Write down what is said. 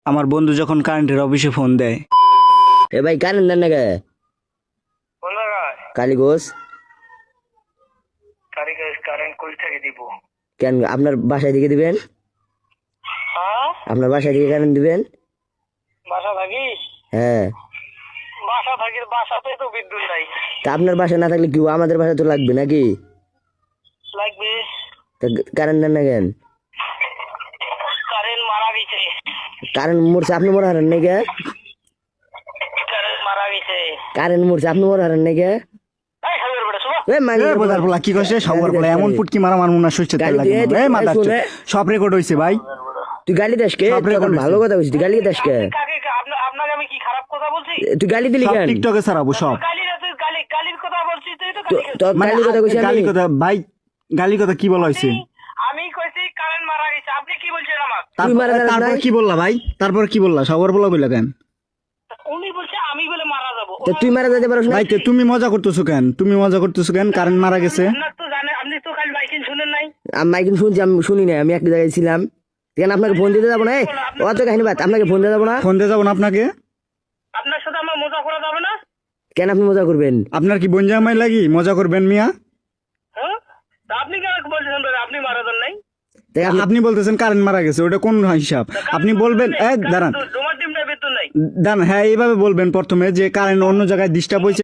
আমার বন্ধু যখন কারেন্টের অফিসে ফোন দেয়, এ ভাই কারেন্ট দেন না কে? কোন জায়গায় কালীগঞ্জ। কারেন্ট কই থেকে দিব? কেন আপনার বাসায় দিকে দিবেন? হ্যাঁ, আপনার বাসায় দিকে কারেন্ট দিবেন? বাসা থাকি, হ্যাঁ। বাসাতে তো বিদ্যুৎ নাই। তা আপনার বাসায় না থাকলে কি আমাদের বাসায় তো লাগবে নাকি? লাগবে। তা কারেন্ট দেন না কেন? কারেন্ট মারা গেছে। কারেন্ট মরছে আপনি মরে হারেন নাই কে? কারেন্ট মারা গেছে। কারেন্ট মরছে আপনি মরে হারেন নাই কে? এই খাবার বেটা শুনো। এ মাইনে এ বোধার পোলা কি কইছে? সবার পোলা এমন পুটকি মারা মারমু না সইছে তেল লাগে। এই মাদার চোদ, সব রেকর্ড হইছে ভাই। তুই গালি দাস কে? সব record তখন ভালো হয়েছে। কথা বলছিস, তুই গালি দাস কে? আপনাকে আমি কি খারাপ কথা বলছি? তুই গালি দিলি সব কেন? টিকটকে ছাড়াবো সব। গালির কথা বলছি তুই তো তো মানে গালি কথা কইছি গালি আমি? কথা ভাই, গালি কথা কি বলা হইছে? আমি কইছি কারেন্ট মারা গেছে, আপনি কি বলছেন আমাকে? তুই মারা যাস তারপর নাই? কি বললা ভাই? তারপর কি বললা? সবার পোলা কইলা কেন? উনি বলছে আমি বলে মারা যাবো। তা তুই মারা যেতে পারছ না? ভাই তুমি মজা করতেছো কেন? তুমি মজা করতেছো কেন? কারেন্ট মারা গেছে। আপনার তো জানেন, আপনি তো খালি বাইকিং শুনেন নাই। আমি মাইকিং শুনছি, আমি শুনি না, আমি একটা জায়গায় ছিলাম। কেন আপনাকে ফোন দিতে যাবো না? অত কাহিনী বাদ, আপনাকে ফোন দিতে যাবো না? ফোন দিয়ে যাবো না আপনাকে? আপনার সাথে আমার মজা করা যাবে না। কেন আপনি মজা করবেন? আপনার কি বন জামাই লাগি মজা করবেন মিয়া? হ্যাঁ, তা আপনি কেন বলছেন ভাই, আপনি মারা যান নাই? তাই আপনি- আপনি বলতেছেন কারেন্ট মারা গেছে, ওটা কোন হিসাব? আপনি বলবেন দাঁড়ান তোমার টিমটা বেতন নাই। দাঁড়ান, হ্যাঁ এইভাবে বলবেন প্রথমে যে কারেন্ট অন্য জায়গায় ডিস্টার্ব হয়েছে।